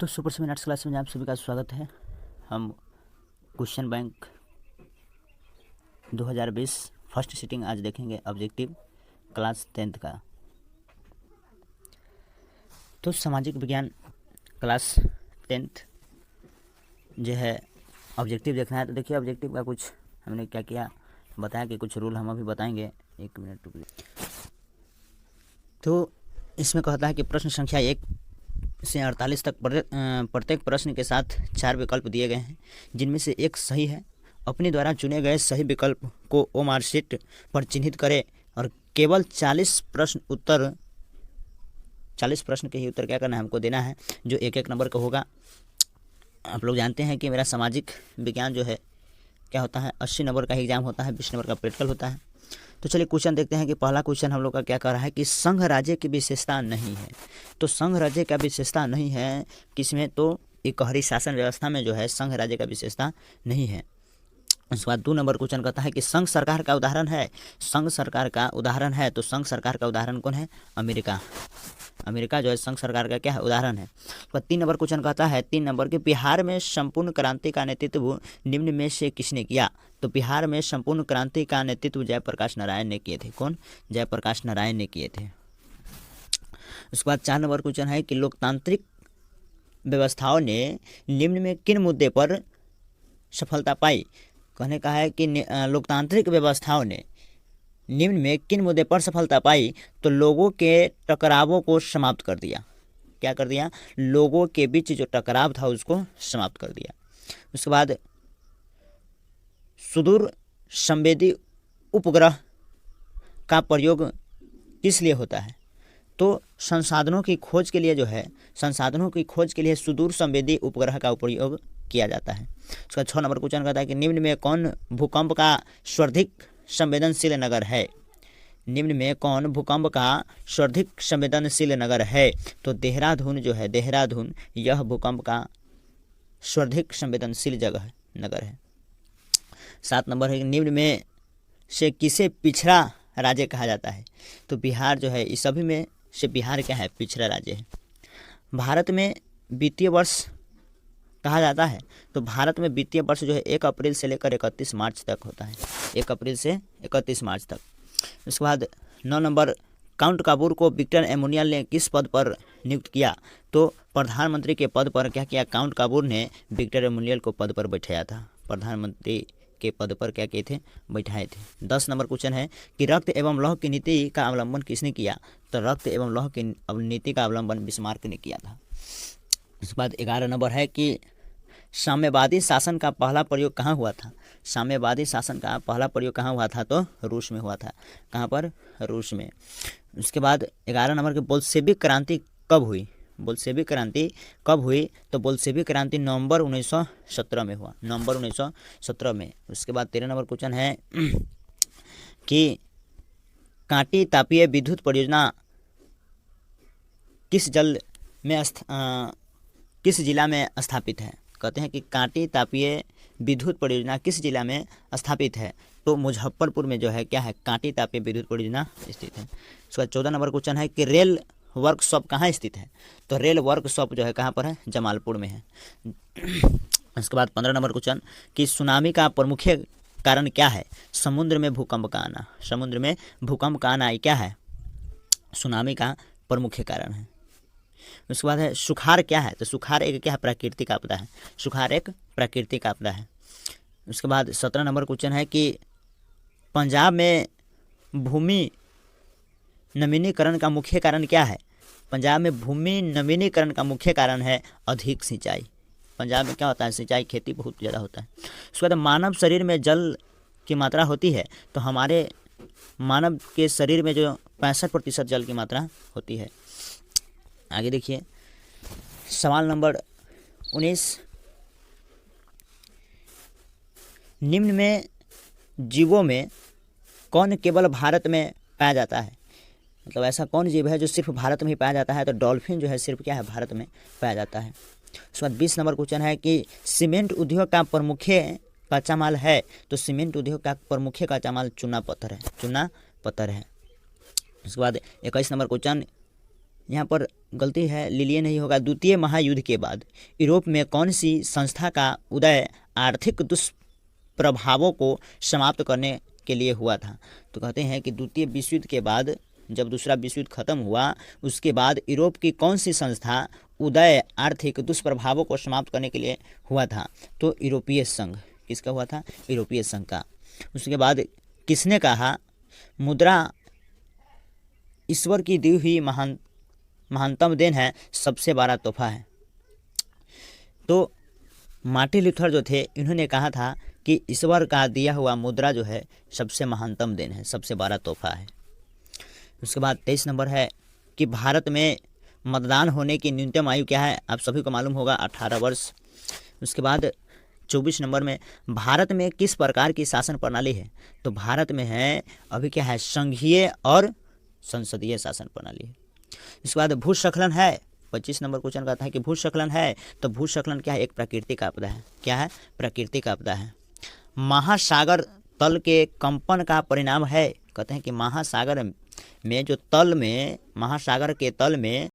तो super seven arts class में आप सभी का स्वागत है। हम क्वेश्चन बैंक 2020 फर्स्ट सिटिंग आज देखेंगे ऑब्जेक्टिव क्लास 10th का। तो सामाजिक विज्ञान क्लास 10th जो है ऑब्जेक्टिव देखना है। तो देखिए ऑब्जेक्टिव का कुछ हमने क्या किया बताया कि कुछ रूल हम अभी बताएंगे। एक मिनट रुकिए। तो इसमें कहता है कि प्रश्न संख्या 1 से 48 तक प्रत्येक प्रश्न के साथ 4 विकल्प दिए गए हैं जिनमें से एक सही है। अपने द्वारा चुने गए सही विकल्प को ओ मार्कशीट पर चिन्हित करें और केवल 40 प्रश्न के ही उत्तर क्या करना है, हमको देना है, जो एक एक नंबर का होगा। आप लोग जानते हैं कि मेरा सामाजिक विज्ञान जो है क्या होता है, 80 नंबर का एग्जाम होता है, 20 नंबर का प्रैक्टिकल होता है। तो चलिए क्वेश्चन देखते हैं कि पहला क्वेश्चन हम लोग का क्या कर रहा है कि संघ राज्य की विशेषता नहीं है। तो संघ राज्य का विशेषता नहीं है किसमें, तो इकहरी शासन व्यवस्था में जो है संघ राज्य का विशेषता नहीं है। उसके बाद 2 नंबर क्वेश्चन कहता है कि संघ सरकार का उदाहरण है। संघ सरकार का उदाहरण है, तो संघ सरकार का उदाहरण कौन है, अमेरिका। अमेरिका जो है संघ सरकार का क्या है, उदाहरण है। तो 3 नंबर क्वेश्चन कहता है 3 नंबर के बिहार में संपूर्ण क्रांति का नेतृत्व निम्न में से किसने किया। तो बिहार में संपूर्ण क्रांति का नेतृत्व जयप्रकाश नारायण ने किए थे। कौन, जयप्रकाश नारायण ने किए थे। उसके बाद 4 नंबर क्वेश्चन है कि लोकतांत्रिक व्यवस्थाओं ने निम्न में किन मुद्दे पर सफलता पाई। कहने का है कि लोकतांत्रिक व्यवस्थाओं ने निम्न में किन मुद्दे पर सफलता पाई। तो लोगों के टकरावों को समाप्त कर दिया। क्या कर दिया, लोगों के बीच जो टकराव था उसको समाप्त कर दिया। उसके बाद सुदूर संवेदी उपग्रह का प्रयोग किस लिए होता है। तो संसाधनों की खोज के लिए जो है, संसाधनों की खोज के लिए सुदूर संवेदी उपग्रह का प्रयोग किया जाता है। उसका 6 नंबर क्वेश्चन कहता है कि निम्न में कौन भूकंप का सर्वाधिक संवेदनशील नगर है। निम्न में कौन भूकंप का सर्वाधिक संवेदनशील नगर है। तो देहरादून जो है, देहरादून यह भूकंप का सर्वाधिक संवेदनशील जगह नगर है। 7 नंबर है कि निम्न में से किसे पिछड़ा राज्य कहा जाता है। तो बिहार जो है, इस सभी में से बिहार क्या है, पिछड़ा राज्य है। भारत में वित्तीय वर्ष कहा जाता है। तो भारत में वित्तीय वर्ष जो है 1 अप्रैल से लेकर 31 मार्च तक होता है, 1 अप्रैल से 31 मार्च तक। उसके बाद 9 नंबर काउंट काबूर को विक्टर एमुनियल ने किस पद पर नियुक्त किया। तो प्रधानमंत्री के पद पर क्या किया, काउंट काबूर ने विक्टर एमुनियल को पद पर बैठाया था। प्रधानमंत्री के पद पर क्या किए थे, बैठाए थे। 10 नंबर क्वेश्चन है कि रक्त एवं लौह की नीति का अवलंबन किसने किया। तो रक्त एवं लौह की नीति का अवलंबन बिस्मार्क ने किया था। उसके बाद 11 नंबर है कि साम्यवादी शासन का पहला प्रयोग कहाँ हुआ था। साम्यवादी शासन का पहला प्रयोग कहाँ हुआ था, तो रूस में हुआ था। कहाँ पर, रूस में। उसके बाद 11 नंबर के बोल्शेविक क्रांति कब हुई। बोल्शेविक क्रांति कब हुई, तो बोल्शेविक क्रांति नवंबर 1917 में हुआ, नवंबर 1917 में। उसके बाद 13 नंबर क्वेश्चन है कि कांटी तापीय विद्युत परियोजना किस जिला में स्थापित है। कहते हैं कि कांटी तापीय विद्युत परियोजना किस जिला में स्थापित है। तो मुजफ्फरपुर में जो है क्या है, कांटी तापीय विद्युत परियोजना स्थित है। उसका 14 नंबर क्वेश्चन है कि रेल वर्कशॉप कहाँ स्थित है। तो रेल वर्कशॉप जो है कहाँ पर है, जमालपुर में है। उसके बाद 15 नंबर क्वेश्चन कि सुनामी का प्रमुख कारण क्या है। समुद्र में भूकंप का आना, समुद्र में भूकंप का आना क्या है, सुनामी का प्रमुख कारण है। उसके बाद है सुखाड़ क्या है। तो सुखाड़ एक क्या है, प्राकृतिक आपदा है। सुखाड़ एक प्राकृतिक आपदा है। उसके बाद 17 नंबर क्वेश्चन है कि पंजाब में भूमि नवीनीकरण का मुख्य कारण क्या है। पंजाब में भूमि नवीनीकरण का मुख्य कारण है अधिक सिंचाई। पंजाब में क्या होता है, सिंचाई, खेती बहुत ज़्यादा होता है। उसके बाद मानव शरीर में जल की मात्रा होती है। तो हमारे मानव के शरीर में जो 65% जल की मात्रा होती है। आगे देखिए सवाल नंबर 19, निम्न में जीवों में कौन केवल भारत में पाया जाता है। मतलब ऐसा कौन जीव है जो सिर्फ भारत में ही पाया जाता है। तो डॉल्फिन जो है सिर्फ क्या है, भारत में पाया जाता है। उसके बाद 20 नंबर क्वेश्चन है कि सीमेंट उद्योग का प्रमुख कच्चा माल है। तो सीमेंट उद्योग का प्रमुख कच्चा माल चूना पत्थर है, चूना पत्थर है। उसके बाद 21 नंबर क्वेश्चन यहाँ पर गलती है, लीलिए नहीं होगा। द्वितीय महायुद्ध के बाद यूरोप में कौन सी संस्था का उदय आर्थिक दुष्प्रभावों को समाप्त करने के लिए हुआ था? तो कहते हैं कि द्वितीय विश्व युद्ध के बाद, जब दूसरा विश्व युद्ध खत्म हुआ, उसके बाद यूरोप की कौन सी संस्था उदय आर्थिक दुष्प्रभावों को समाप्त करने के लिए हुआ था? तो यूरोपीय संघ। किसका हुआ था? यूरोपीय संघ का। उसके बाद किसने कहा मुद्रा ईश्वर की दी हुई महानतम देन है, सबसे बड़ा तोहफा है? तो मार्टिन लूथर जो थे, इन्होंने कहा था कि ईश्वर का दिया हुआ मुद्रा जो है सबसे महानतम देन है, सबसे बड़ा तोहफा है। उसके बाद 23 नंबर है कि भारत में मतदान होने की न्यूनतम आयु क्या है? आप सभी को मालूम होगा, 18 वर्ष। उसके बाद 24 नंबर में भारत में किस प्रकार की शासन प्रणाली है? तो भारत में है अभी क्या है? संघीय और संसदीय शासन प्रणाली है। इसके बाद भूस्खलन है। 25 नंबर क्वेश्चन कहता है कि भूस्खलन है, तो भूस्खलन क्या है? एक प्राकृतिक आपदा है। क्या है? प्राकृतिक आपदा है। महासागर तल के कंपन का परिणाम है। कहते हैं कि महासागर में जो तल में, महासागर के तल में